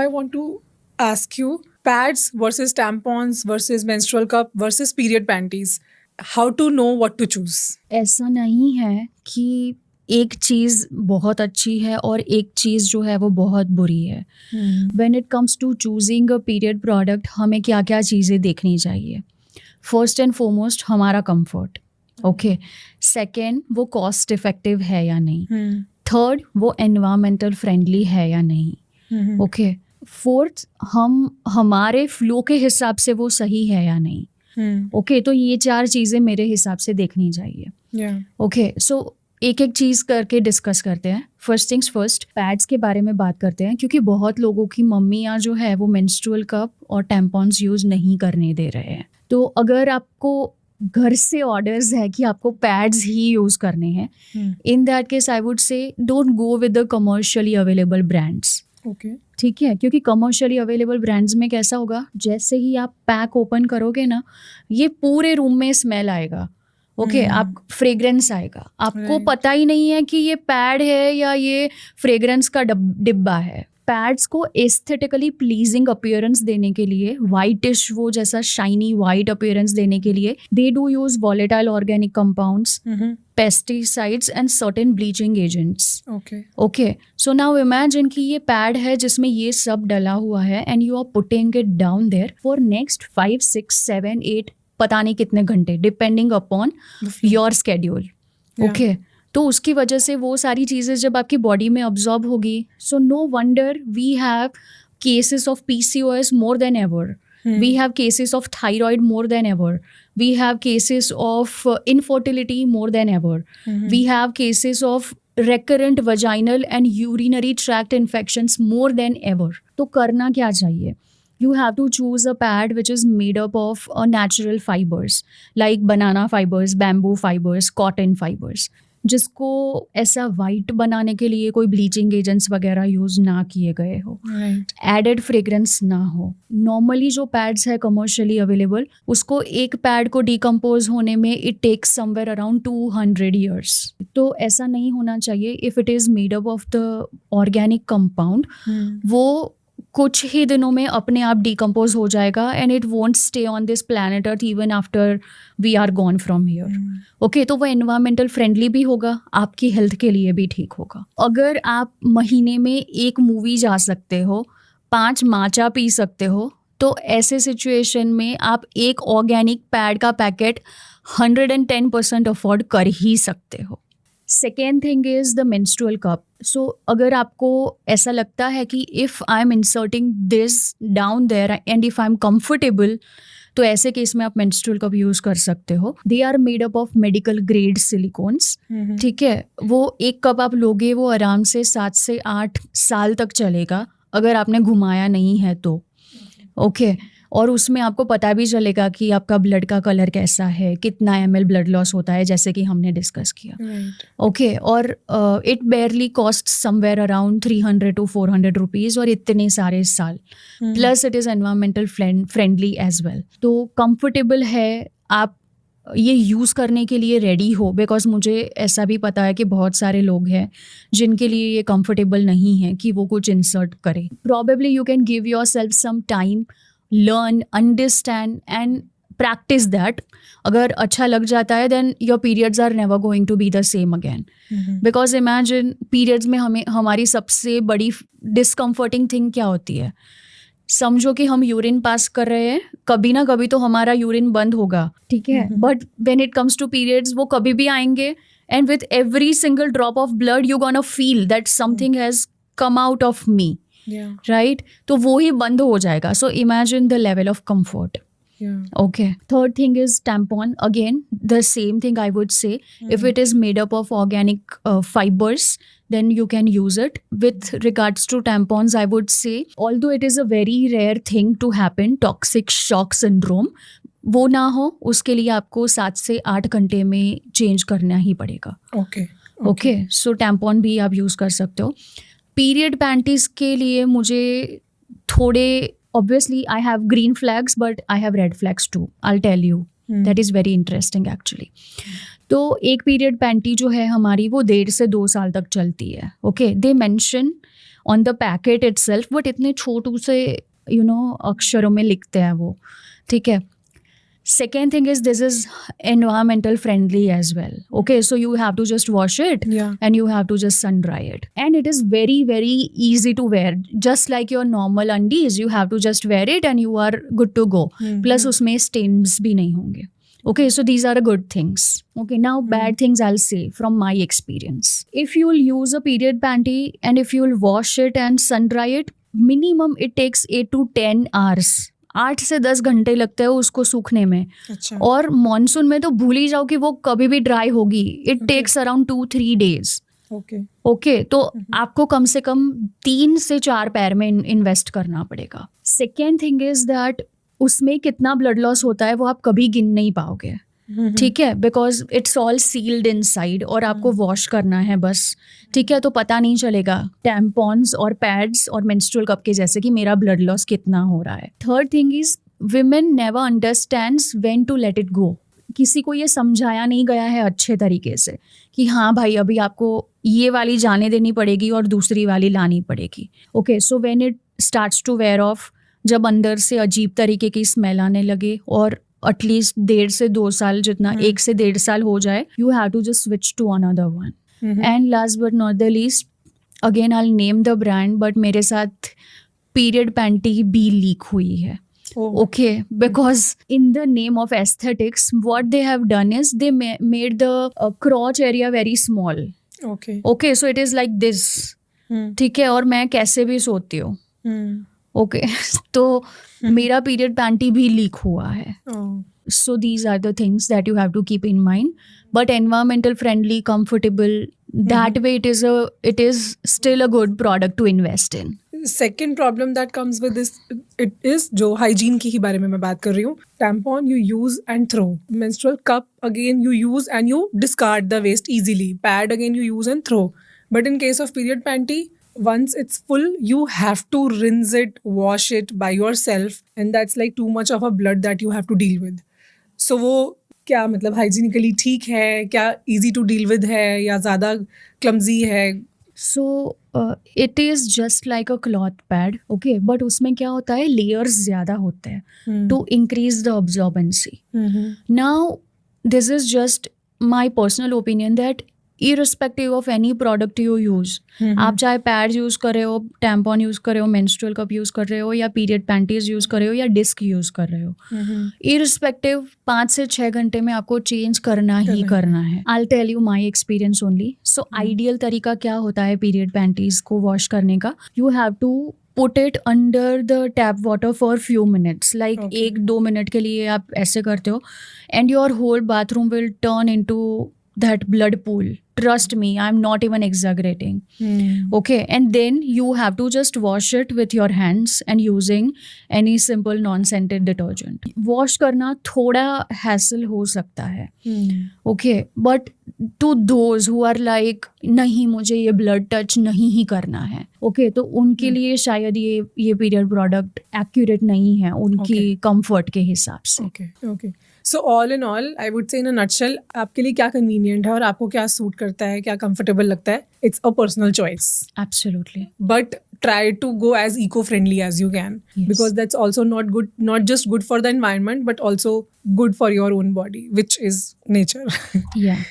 I want to ask you, pads versus tampons versus menstrual cup versus period panties. How to know what to choose? ऐसा नहीं है कि एक चीज़ बहुत अच्छी है और एक चीज़ जो है वो बहुत बुरी है. When it comes to choosing a period product, हमें क्या क्या चीज़ें देखनी चाहिए. फर्स्ट एंड फोरमोस्ट हमारा कंफर्ट. ओके. सेकेंड, वो कॉस्ट इफेक्टिव है या नहीं. थर्ड, वो एनवायरमेंटल फ्रेंडली है या नहीं. ओके. फोर्थ, हम हमारे फ्लो के हिसाब से वो सही है या नहीं. ओके. तो ये 4 चीज़ें मेरे हिसाब से देखनी चाहिए. ओके. सो एक एक चीज़ करके डिस्कस करते हैं. फर्स्ट थिंग्स फर्स्ट, पैड्स के बारे में बात करते हैं, क्योंकि बहुत लोगों की मम्मियाँ जो है वो मेंस्ट्रुअल कप और टैम्पॉन्स यूज़ नहीं करने दे रहे हैं. तो अगर आपको घर से ऑर्डर्स है कि आपको पैड्स ही यूज़ करने हैं, in that case I would say don't go with the commercially available brands. Okay. ठीक है, क्योंकि कमर्शियली अवेलेबल ब्रांड्स में कैसा होगा, जैसे ही आप पैक ओपन करोगे ना, ये पूरे रूम में स्मेल आएगा. ओके. आप फ्रेग्रेंस आएगा, आपको पता ही नहीं है कि ये पैड है या ये फ्रेग्रेंस का डिब्बा है. पैड्स को एस्थेटिकली प्लीजिंग अपीयरेंस देने के लिए, वाइटिश वो जैसा शाइनी वाइट अपीयरेंस देने के लिए, they do use volatile organic compounds, pesticides and certain bleaching agents. Okay. So now imagine कि ये पैड है जिसमें ये सब डला हुआ है and you are putting it down there for next 5, 6, 7, 8 पता नहीं कितने घंटे, depending upon your schedule. Okay. तो उसकी वजह से वो सारी चीज़ें जब आपकी बॉडी में अब्जॉर्ब होगी, so no wonder we have cases of PCOS more than ever. We have cases of thyroid more than ever. We have cases of infertility more than ever. We have cases of recurrent vaginal and urinary tract infections more than ever. तो करना क्या चाहिए? You have to choose a pad which is made up of natural fibers like banana fibers, bamboo fibers, cotton fibers, जिसको ऐसा white बनाने के लिए कोई ब्लीचिंग एजेंट्स वगैरह यूज़ ना किए गए हो, एडेड फ्रेग्रेंस ना हो. नॉर्मली जो पैड्स है कमर्शियली अवेलेबल, उसको एक पैड को डिकम्पोज होने में it takes somewhere around 200 years. तो ऐसा नहीं होना चाहिए. If it is made up of the organic compound, वो कुछ ही दिनों में अपने आप डिकम्पोज हो जाएगा and it won't stay on this planet earth even after we are gone from here. Okay. तो वो एनवायरमेंटल फ्रेंडली भी होगा, आपकी हेल्थ के लिए भी ठीक होगा. अगर आप महीने में 1 मूवी जा सकते हो, 5 माचा पी सकते हो, तो ऐसे सिचुएशन में आप एक ऑर्गेनिक पैड का पैकेट 110% अफोर्ड कर ही सकते हो. Second thing is the menstrual cup. So अगर आपको ऐसा लगता है कि if I am inserting this down there and if I am comfortable, तो ऐसे केस में आप मेंस्ट्रुअल कप यूज़ कर सकते हो. They are made up of medical grade silicones. ठीक है. वो एक कप आप लोगे, वो आराम से 7 से 8 साल तक चलेगा अगर आपने घुमाया नहीं है तो. ओके. और उसमें आपको पता भी चलेगा कि आपका ब्लड का कलर कैसा है, कितना ml ब्लड लॉस होता है, जैसे कि हमने डिस्कस किया. ओके. और it barely cost somewhere around 300 to 400 rupees और इतने सारे साल. Plus it is environmental friendly as well. तो कंफर्टेबल है, आप ये यूज़ करने के लिए रेडी हो. बिकॉज मुझे ऐसा भी पता है कि बहुत सारे लोग हैं जिनके लिए ये कंफर्टेबल नहीं है कि वो कुछ इंसर्ट करें. Probably you can give yourself some time, learn, understand and practice that. अगर अच्छा लग जाता है then your periods are never going to be the same again. Because imagine periods में हमारी सबसे बड़ी discomforting thing क्या होती है? समझो कि हम यूरिन पास कर रहे हैं, कभी ना कभी तो हमारा यूरिन बंद होगा. ठीक है. But when it comes to periods, वो कभी भी आएंगे and with every single drop of blood you're gonna feel that something has come out of me. Right. तो वो ही बंद हो जाएगा. So imagine the level of comfort. Okay. Third thing is tampon. Again the same thing I would say. If it is made up of organic fibres then you can use it. With regards to tampons, I would say, although it is a very rare thing to happen, toxic shock syndrome, वो ना हो, उसके लिए आपको 7 से 8 घंटे में change करना ही पड़ेगा. ओके. सो टैम्पॉन भी आप यूज़ कर सकते हो. पीरियड पैंटीज के लिए मुझे थोड़े, obviously I have green flags but I have red flags too. I tell you, that is very interesting actually. तो एक पीरियड पैंटी जो है हमारी, वो 1.5 से 2 साल तक चलती है. Okay. They mention on the packet itself, but इतने छोटू से अक्षरों में लिखते हैं वो, ठीक है. Second thing is this is environmental friendly as well. Okay, so you have to just wash it Yeah. and you have to just sun dry it. And it is very, very easy to wear. Just like your normal undies, you have to just wear it and you are good to go. Plus उसमें stains भी नहीं होंगे. Okay, so these are the good things. Okay, now bad things I'll say from my experience. If you'll use a period panty and if you'll wash it and sun dry it, minimum it takes 8 to 10 hours. 8 से 10 घंटे लगते हैं उसको सूखने में. अच्छा. और monsoon में तो भूल ही जाओ कि वो कभी भी ड्राई होगी. It takes around 2-3 days. Okay, तो आपको कम से कम 3 से 4 पैर में इन्वेस्ट करना पड़ेगा. सेकेंड थिंग इज दैट उसमें कितना ब्लड लॉस होता है वो आप कभी गिन नहीं पाओगे, ठीक है, because it's all sealed inside और आपको वॉश करना है बस, ठीक है, तो पता नहीं चलेगा टैम्पॉन्स और पैड्स और मेंस्ट्रुअल कप के जैसे कि मेरा ब्लड लॉस कितना हो रहा है. Third thing is women never understands when to let it go. किसी को ये समझाया नहीं गया है अच्छे तरीके से कि हाँ भाई अभी आपको ये वाली जाने देनी पड़ेगी और दूसरी वाली लानी पड़ेगी. Okay, so when it starts to wear off, जब अंदर से अजीब तरीके की स्मेल आने लगे और एटलीस्ट 1.5 से 2 साल जितना 1 से 1.5 साल हो जाए, you have to just switch to another one. And last but not the least, again I will name the brand, but मेरे साथ पीरियड पैंटी भी लीक हुई है. Okay, because in the name of aesthetics, what they have done is they made the crotch area very small. Okay, so it is like this. ठीक है, और मैं कैसे भी सोती हूँ. ओके, तो मेरा पीरियड पैंटी भी लीक हुआ है. So these are the things that you have to keep in mind. But environmental friendly, comfortable, that way it is still a good product to invest in. Second problem that comes with this, it is जो hygiene की ही बारे में मैं बात कर रही हूँ. Tampon you use and throw. Menstrual cup again you use and you discard the waste easily. Pad again you use and throw. But in case of period panty, once it's full, you have to rinse it, wash it by yourself, and that's like too much of a blood that you have to deal with. So वो क्या मतलब hygienically ठीक है, क्या easy to deal with है या ज़्यादा clumsy है? So it is just like a cloth pad, okay, but उसमें क्या होता है, layers ज़्यादा होते हैं to increase the absorbency. Now this is just my personal opinion that irrespective of any product you use, आप चाहे पैड यूज़ कर रहे हो, टैम्पॉन यूज़ कर रहे हो, मेंस्ट्रुअल कप यूज़ कर रहे हो या पीरियड पैंटीज यूज़ कर रहे हो या डिस्क यूज़ कर रहे हो, irrespective 5 से 6 घंटे में आपको चेंज करना ही करना है. I'll tell you my experience only. So ideal तरीका क्या होता है पीरियड पैंटीज को वॉश करने का? You have to put it under the tap water for few minutes, like 1-2 minute के लिए आप ऐसे करते हो and your whole bathroom will turn into that blood pool. Trust me, I'm not even exaggerating. Okay, and then you have to just wash it with your hands and using any simple non-scented detergent. Wash करना थोड़ा hassle हो सकता है. Okay, but to those who are like नहीं मुझे ये blood touch नहीं ही करना है, okay, तो उनके लिए शायद ये period product accurate नहीं है उनकी comfort के हिसाब से. Okay. So all in all, I would say in a nutshell, आपके लिए क्या convenient है और आपको क्या सूट करता है, क्या comfortable लगता है, it's a personal choice. Absolutely. But try to go as eco-friendly as you can. Yes. Because that's also not just good for the environment, but also good for your own body, which is nature. Yeah.